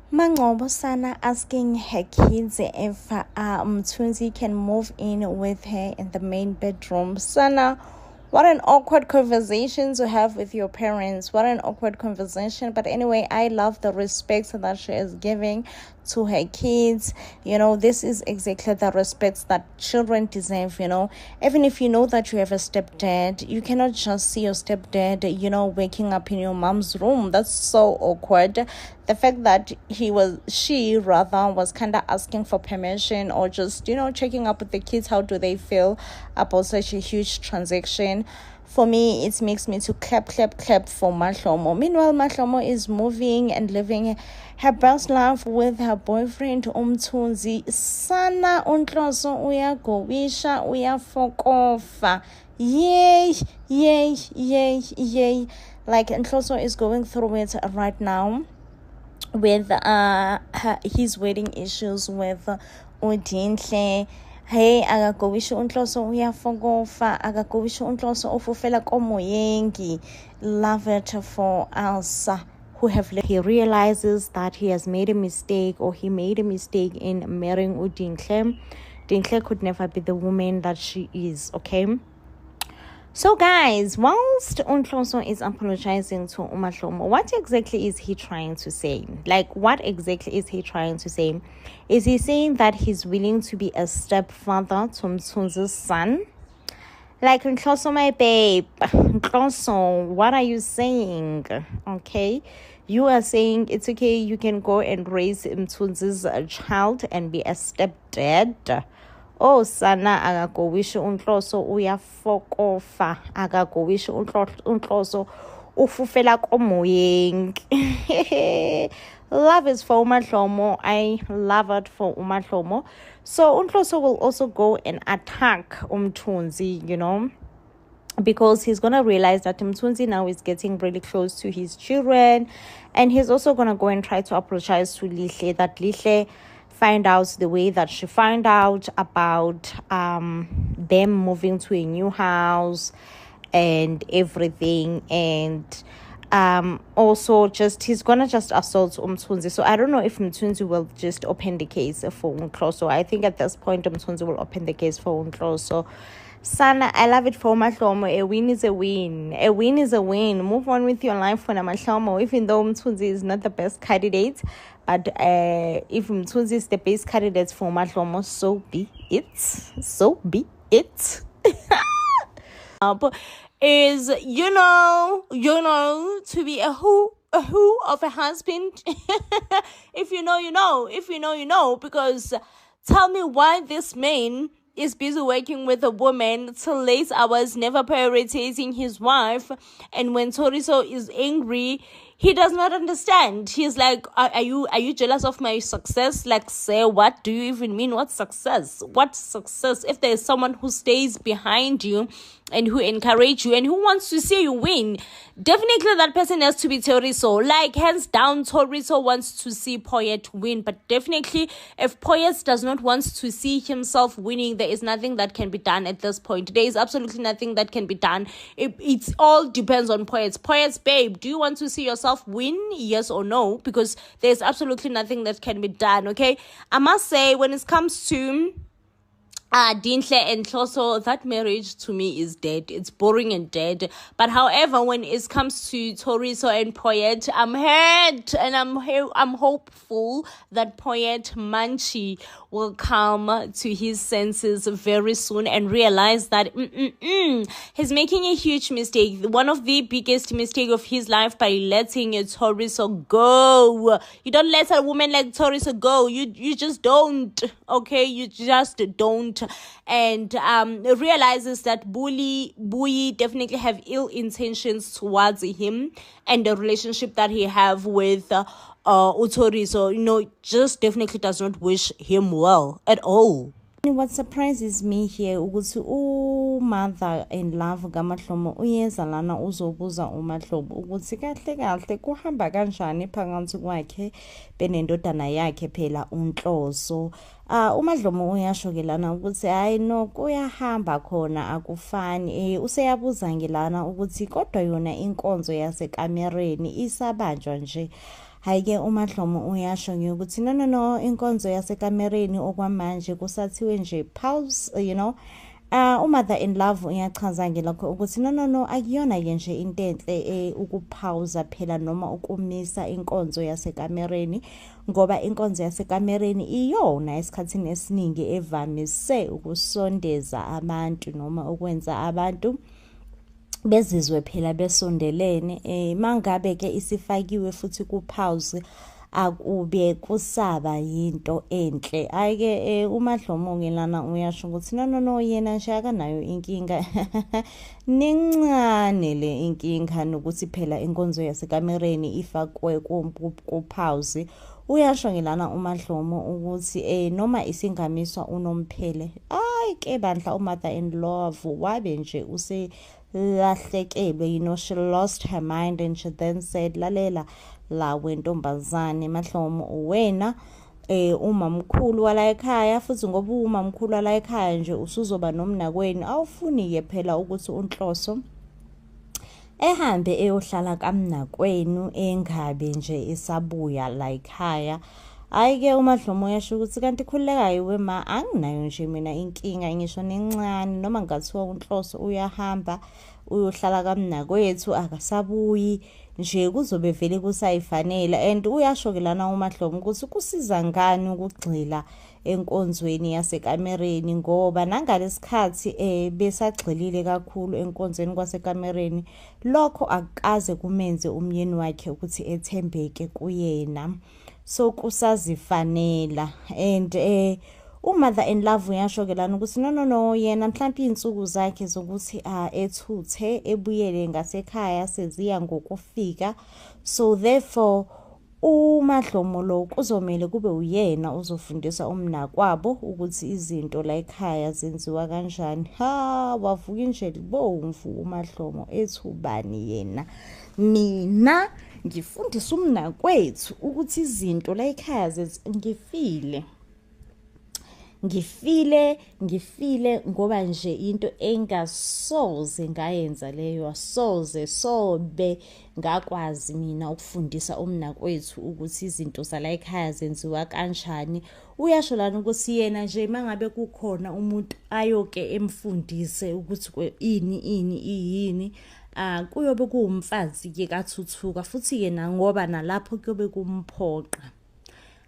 Mangcobo Sana asking her kids if Mthunzi can move in with her in the main bedroom. Sana, what an awkward conversation to have with your parents. What an awkward conversation. But anyway, I love the respect that she is giving to her kids. This is exactly the respect that children deserve. Even if you know that you have a stepdad, you cannot just see your stepdad, waking up in your mom's room. That's so awkward. The fact that she was kind of asking for permission or just, checking up with the kids, how do they feel about such a huge transaction. For me, it makes me to clap for Mahlomo. Meanwhile, Mahlomo is moving and living her best life with her boyfriend, Mthunzi. Sana uNhloso uyagowisha, uyafokofa. Yay. Like, Nhloso is going through it right now with his wedding issues with uDinhle. Hey, akagowisha uNhloso uyafokofa, akagowisha uNhloso ufufela komoyengi. Love it for Elsa, who have he realizes that he has made a mistake, or he made a mistake in marrying uDinhle. Dinhle could never be the woman that she is, okay? So guys, whilst uNhloso is apologizing to uMahlomo, what exactly is he trying to say? Like, what exactly is he trying to say? Is he saying that he's willing to be a stepfather to Mthunzi's son? Like, Nhloso, my babe, Nhloso, what are you saying? Okay, you are saying it's okay, you can go and raise Mthunzi's child and be a stepdad. Oh, Sana, akagowisha uNhloso uyafokofa, akagowisha uNhloso ufufela komoyengi. Love is for uMahlomo. I love it for uMahlomo. So uNhloso will also go and attack Mthunzi, because he's going to realize that Mthunzi now is getting really close to his children, and he's also going to go and try to apologize to Lihle, that Lihle find out the way that she found out about them moving to a new house and everything. And also just he's gonna just assault Mthunzi. So I don't know if Mthunzi will just open the case for uNhloso. I think at this point Mthunzi will open the case for uNhloso. Sana, I love it for Mahlomo. A win is a win. A win is a win. Move on with your life for Mahlomo, even though Mthunzi is not the best candidate. But if Mthunzi is the best candidate for Mahlomo, so be it. So be it. Is to be a who of a husband. If you know, you know. If you know, you know. Because tell me why this man is busy working with a woman till late hours, never prioritizing his wife, and when Thoriso is angry, he does not understand. He's like, are you jealous of my success? Like, say, what do you even mean? What success? What success? If there's someone who stays behind you and who encourage you and who wants to see you win, definitely that person has to be Thoriso. Like, hands down, Thoriso wants to see Poyet win. But definitely, if Poyet does not want to see himself winning, there is nothing that can be done at this point. There is absolutely nothing that can be done. It all depends on Poyet. Poyet, babe, do you want to see yourself win? Yes or no? Because there's absolutely nothing that can be done, okay? I must say, when it comes to Dinhle and Nhloso, that marriage to me is dead. It's boring and dead. But however, when it comes to Thoriso and Poyet, I'm hurt and I'm hopeful that Poyet Manchi will come to his senses very soon and realize that he's making a huge mistake. One of the biggest mistake of his life by letting Thoriso go. You don't let a woman like Thoriso go. You just don't. Okay, you just don't. And realizes that Buyi definitely have ill intentions towards him and the relationship that he have with Thoriso, just definitely does not wish him well at all. What surprises me here ukuthi mother in love kaMahlomo uyeza lana uzobuza uMahlomo ukuthi kahle kuhamba kanjani phakathi kwakhe benendodana yakhe phela uNhloso. uMahlomo uyasho ke lana ukuthi hayi no kuyahamba khona akufani. Useyabuza ngilana ukuthi kodwa yona inkonzo yasekamereni isabanjwa nje. Hayi-ke uMadlomo uyasho ukuthi no inkonzo yasekamereni okwamanje kusathiwe nje pause, uMother in Love uyachaza ngelokho ukuthi no akuyona-ke nje into enhle ukupauza phela noma ukumisa inkonzo yasekamereni, ngoba inkonzo yasekamereni iyona esikhathini esiningi evamise ukusondeza abantu noma ukwenza abantu bezizwe phela besondelene. Mangabe ke isifakiwe futhi kupause akube kusaba yinto enhle. Ayike uMadlomo lana uyasho ukuthi no yena nje akanayo inkinga nincane le inkinga nokuthi phela inkonzo yasekamereni ifakwe kupause. Uyasho lana uMadlomo ukuthi noma isingamiswa unomphele, ayike bandla uMother in Love wabe nje lahlekelwe, she lost her mind and she then said, lalela la wentombazane Madlomo wena umamkhulu wala ekhaya, futhi ngoba umamkhulu wala ekhaya nje usuzoba nomnakweni, awufuni-ke phela ukuthi uNhloso ehambe eyohlala kamnakwenu engabe nje esabuya la ekhaya. Ayike uMadlomo uyasho ukuthi kanti khulekayo wema anginayo nje mina inkinga ngisho nencane, noma ngathiwa uNhloso uyahamba uyohlala kamnakwethu akasabuyi nje kuzobe vele kusayifanele. And uyasho-ke lana uMadlomo ukuthi kusiza ngani ukugxila enkonzweni yasekamereni, ngoba nangalesikhathi besagxilile kakhulu enkonzweni kwasekamereni, lokho akukaze kumenze umyeni wakhe ukuthi ethembeke kuyena, so kusazifanela. And uMother in Love uyasho-ke lana ukuthi no yena mhlawumbe iy'nsuku zakhe zokuthi ethuthe ebuyele ngasekhaya seziya ngokufika, so therefore uMadlomo lo kuzomele kube uyena uzofundisa umnakwabo ukuthi izinto la ekhaya zenziwa kanjani. Wavuka nje libomvu uMadlomo ethubani yena, mina ngifundisa umnakwethu ukuthi izinto la ekhaya ngifile ngoba nje into engasoze ngayenza leyo, sobe ngakwazi mina ukufundisa umnakwethu ukuthi izinto zala ekhaya zenziwa kanjani. Uyasho lana ukuthi yena nje mangabe kukhona umuntu ayoke emfundise ukuthi ini kuyobe kuwumfazi-ke kaThuthuka, futhi yena ngoba nalapho kuyobe kumphoqa.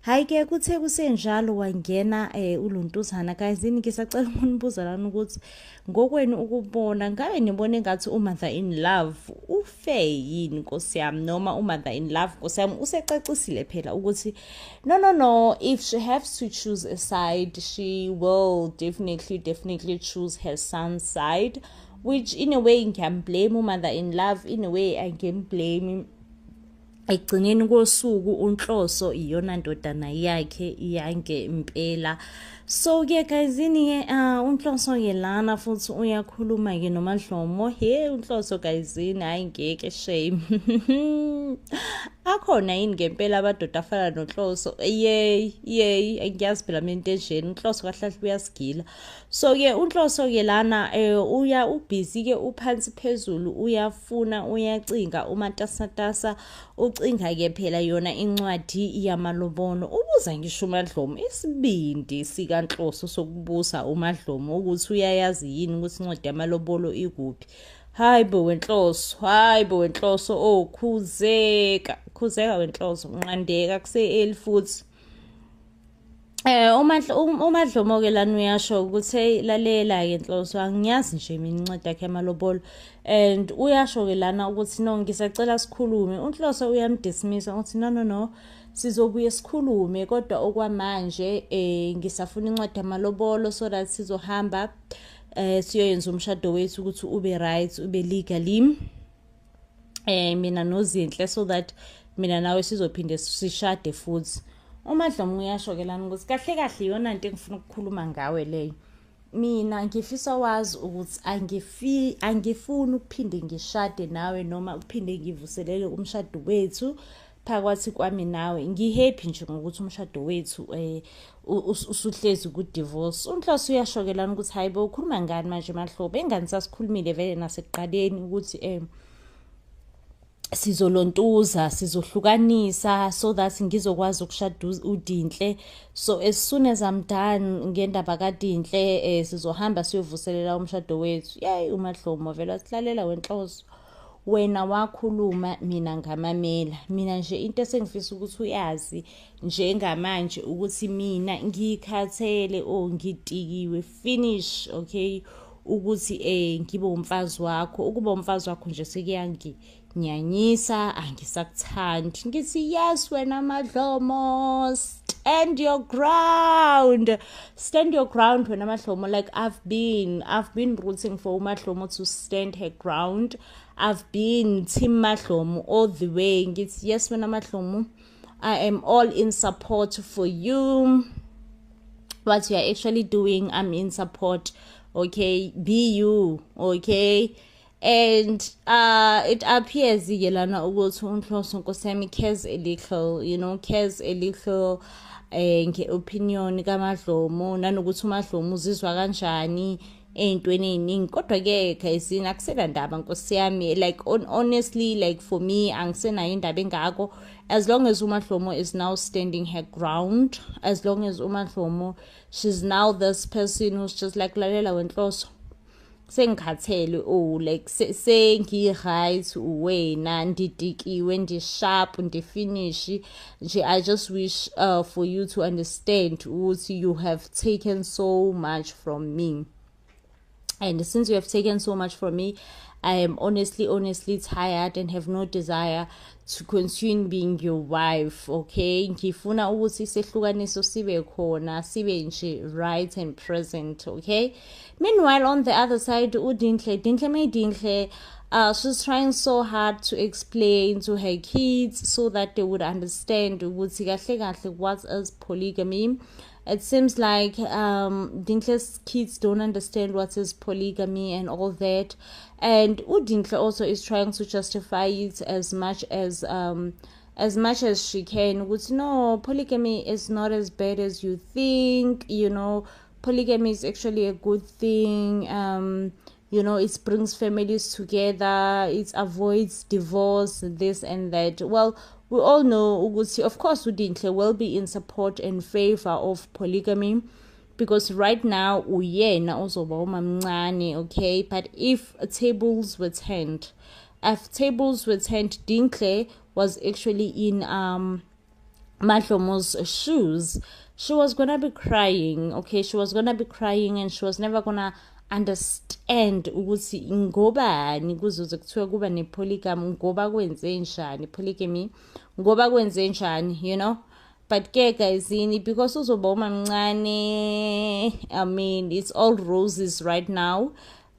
Hayi-ke kuthe kusenjalo wangena uLuntuzana. Kayizini ngisacela ukunibuza lana ukuthi ngokwenu ukubona, ngabe nibone ngathi uMother in Love ufe yini Nkosi yami, noma uMother in Love Nkosi yami usecacisile phela ukuthi no, if she has to choose a side, she will definitely choose her son's side, which in a way ngiyamblame uMother in Love, in a way I can blame ekugcineni kosuku uNhloso iyona ndodana yakhe iyange impela. So-ke kayizini-ke uNhloso-ke lana futhi uyakhuluma-ke noMadlomo. uNhloso kayizini hayi ngeke shame akhona yini ngempela amadoda afana noNhloso? Ngiyazi phela mina into enjeni, uNhloso kahlahle uyasigila. So-ke uNhloso-ke lana ubhizi-ke uphansi phezulu, uyafuna uyacinga umatasatasa, ucinga-ke phela yona incwadi yamalobolo. Ubuza ngisho uMadlomo isibindi sikaNhloso sokubusa uMadlomo ukuthi uyayazi yini ukuthi incwadi yamalobolo ikuphi. Hayi bo wenhloso khuzeka wenhloso, unqandeka kuse-early futhi. uMadlomo-ke lana uyasho ukuthi lalela-ke Nhloso, angiyazi nje mina incwadi yakhe yamalobolo, and uyasho-ke lana ukuthi no ngisacela sikhulume. uNhloso uyamdismissa ukuthi no sizobuye sikhulume, kodwa okwamanje ngisafuna incwadi yamalobolo so that sizohamba siyoyenza umshado wethu ukuthi ube right, ube legally mina noZinhle, so that mina nawe sizophinde sishade futhi. uMadlomo uyasho-ke lana ukuthi kahle iyona into engifuna ukukhuluma ngawe leyo. Mina ngifisa wazi ukuthi angifuni ukuphinde ngishade nawe noma ukuphinde ngivuselele umshado wethu phakathi kwami nawe. Ngihappy nje ngokuthi umshado wethu usuhlezi ku-divorce. uNhloso uyasho-ke lana ukuthi hayi bo ukhuluma ngani manje Mahlobo, engani sasikhulumile vele nasekuqaleni ukuthi sizolontuza sizohlukanisa so that ngizokwazi ukushada uDinhle. So as soon as I'm done ngendaba kaDinhle sizohamba siyovuselela umshado wethu. Yay uMahlomo vela sihlalela wenhloso, wena wakhuluma mina ngamamela. Mina nje into esengifisa ukuthi uyazi njengamanje ukuthi mina ngikhathele ngitikiwe finish, okay, ukuthi ngibe umfazi wakho. Ukuba umfazi wakho nje sekuyanginyanyisa, angisakuthandi. Ngithi yes wena Madlomo, stand your ground. Stand your ground wena Madlomo. Like I've been rooting for Madlomo to stand her ground. I've been Team Madlomo all the way. Ngithi yes wena Madlomo, I am all in support for you. What you are actually doing, I'm in support. Okay, be you, okay? And it appears yelana ukuthi uNhloso Nkosiyami cares a little, cares a little nge-opinion kaMadlomo, nanokuthi uMadlomo uzizwa kanjani ey'ntweni ey'ningi. Kodwa-ke guysini akusena ndaba Nkosi yami, like honestly, like for me angisenayo indaba engako, as long as uMadlomo is now standing her ground, as long as uMadlomo, she's now this person who's just like lalela wenhloso sengikhathele, like sengi-right wena, ndidikiwe, ndi-sharp, ndi-finish nje. I just wish for you to understand ukuthi you have taken so much from me. And since you have taken so much from me, I am honestly tired and have no desire to continue being your wife, okay? Ngifuna ukuthi sehlukaniso sibe khona, sibe nje right and present, okay? Meanwhile, on the other side, Dinhle, she's trying so hard to explain to her kids so that they would understand ukuthi kahle kahle what is polygamy. It seems like Dinhle's kids don't understand what is polygamy and all that. And Dinhle also is trying to justify it as much as she can. With no, polygamy is not as bad as you think. Polygamy is actually a good thing. It brings families together. It avoids divorce, this and that. Well, we all know, of course, Dinhle will be in support and favor of polygamy because right now, okay? But if tables were turned, Dinhle was actually in Madlomo's shoes, she was gonna be crying, okay? She was gonna be crying and she was never gonna understand ukuthi ngobani kuzoze kuthiwa kuba nepolygamy, ngoba kwenze njani polygamy, ngoba kwenze njani, but ke guysini, because uzoba umamncane, I mean it's all roses right now.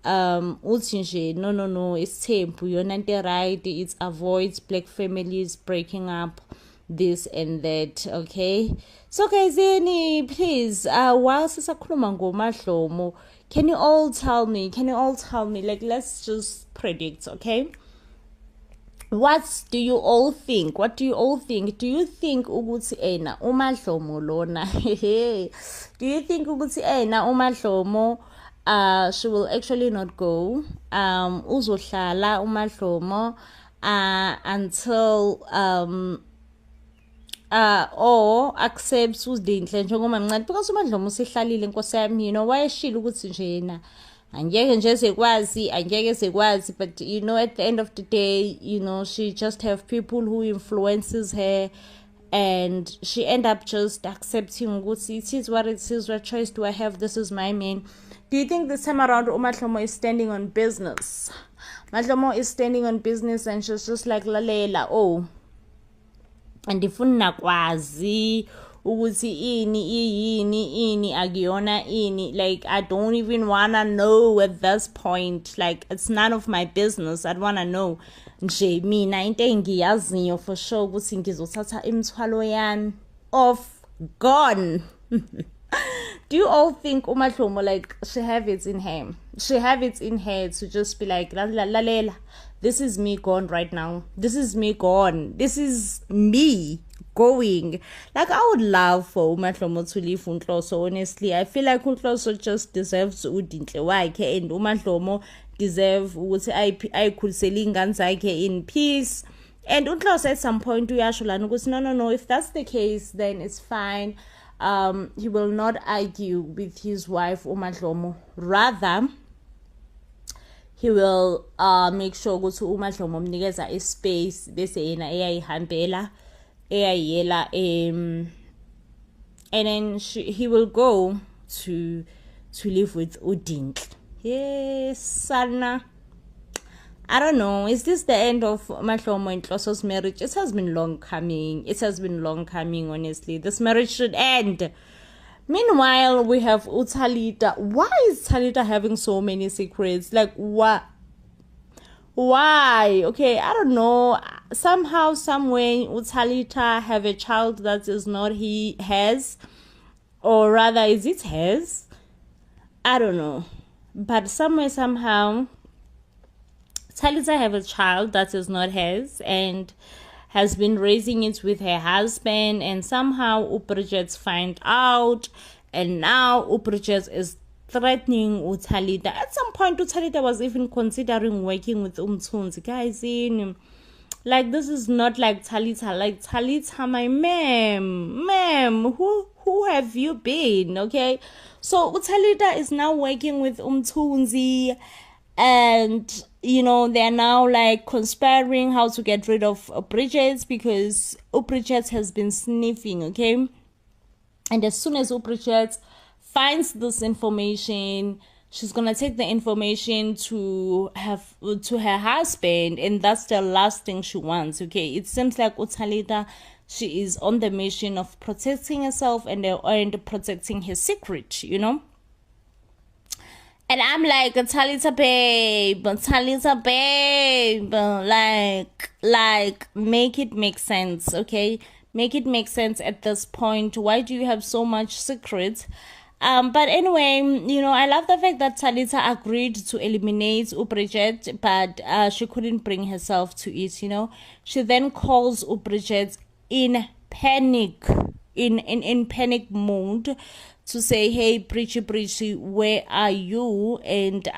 Uthi nje no, it's tempo, yona into right, it avoids black families breaking up, this and that, okay? So guysini, please, while sisakhuluma ngoMadlomo, can you all tell me, like, let's just predict, okay? What do you all think? Do you think ukuthi uMadlomo lona do you think ukuthi uMadlomo she will actually not go uzohlala uMadlomo until or accepts uDinhle njengoba mncane, because uMadlomo usehlalile Nkosi yami, wayeshila ukuthi nje yena angeke sekwazi, but at the end of the day, she just have people who influences her, and she end up just accepting ukuthi it is what it is, what choice do I have, this is my man. Do you think this time around uMadlomo is standing on business? Madlomo is standing on business and she's just like lalela, andifuna kwazi ukuthi ini akuyona ini, like I don't even wanna know at this point, like it's none of my business. I don't wanna know. Nje mina into engiyaziyo for sure ukuthi ngizothatha imithwalo yami off, gone. Do you all think uMadlomo, like, she have it in her to just be like lalela, this is me gone right now, this is me gone, this is me going. Like, I would love for uMadlomo to leave uNhloso. Honestly, I feel like uNhloso just deserves uDinhle wakhe, and uMadlomo deserve ukuthi ayikhulisele ingane zakhe in peace. And uNhloso at some point uyasho lana ukuthi no, if that's the case then it's fine. He will not argue with his wife uMadlomo, rather he will make sure ukuthi uMadlomo umnikeza ispace bese yena eyayihambela eyayela and then he will go to live with uDintle. Yes, Sana. I don't know. Is this the end of Mahlomo and Nhloso's marriage? It has been long coming. Honestly. This marriage should end. Meanwhile, we have uThalita. Why is Thalita having so many secrets? Like, what? Why? Okay, I don't know. Somehow, someway, uThalita have a child that is not his. Or rather, is it his? I don't know. But somewhere, somehow, Thalita have a child that is not his and has been raising it with her husband, and somehow uBridget find out, and now uBridget is threatening uThalita. At some point, uThalita was even considering working with Mthunzi. Guys, like, this is not like Thalita. Like, Thalita, my ma'am, who have you been? Okay, so uThalita is now working with Mthunzi, and they're now like conspiring how to get rid of Bridget, because Bridget has been sniffing, okay? And as soon as Bridget finds this information, she's gonna take the information to her husband, and that's the last thing she wants, okay? It seems like uThalita, she is on the mission of protecting herself and protecting her secret, And I'm like, Thalita babe, like, make it make sense, okay? Make it make sense at this point. Why do you have so much secrets? But anyway, I love the fact that Thalita agreed to eliminate uBridget, but she couldn't bring herself to it, She then calls uBridget in panic, in panic mode, to say, hey, Bridget, where are you? And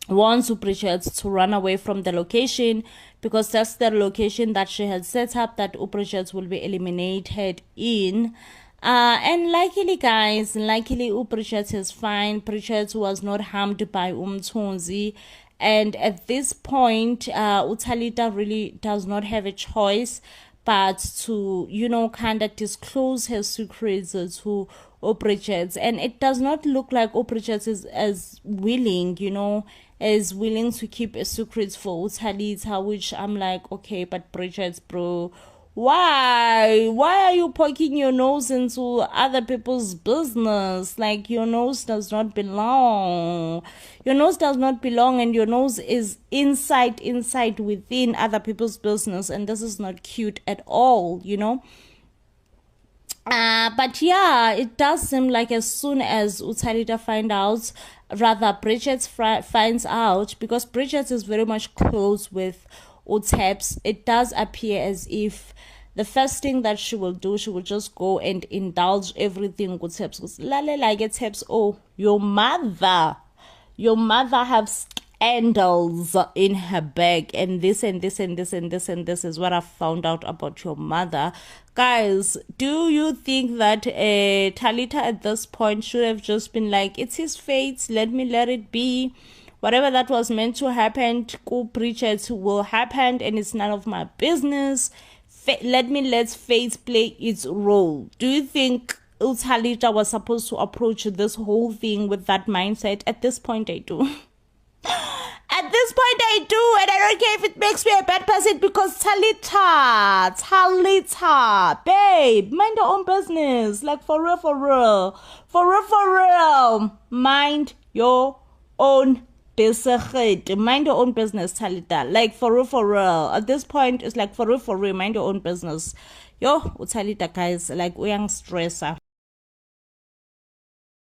wants Bridget to run away from the location, because that's the location that she had set up that Bridget will be eliminated in. And luckily, guys, Bridget is fine. Bridget was not harmed by Mthunzi. And at this point, uThalita really does not have a choice but to, kind of disclose her secrets to Bridget. And it does not look like Bridget is as willing, to keep a secret for uThalita, which I'm like, okay, but Bridget, bro, why are you poking your nose into other people's business? Like, your nose does not belong, and your nose is inside within other people's business, and this is not cute at all, But yeah, it does seem like as soon as uThalita Bridget finds out, because Bridget is very much close with uThebs, it does appear as if the first thing that she will do, she will just go and indulge everything with Thebs. Like Thebs, oh, your mother have scandals in her bag, and this is what I found out about your mother. Guys, do you think that Thalita at this point should have just been like, it's his fate, let it be? Whatever that was meant to happen to Bridget will happen, and it's none of my business. Let fate play its role. Do you think Thalita was supposed to approach this whole thing with that mindset? At this point, I do. At this point, I do, and I don't care if it makes me a bad person, because Thalita, babe, mind your own business. Like, for real. Mind your own business. Mind your own business, Thalita. Like, for real. At this point, it's like, for real, mind your own business. Yo, uThalita, guys, like, uyang stressa.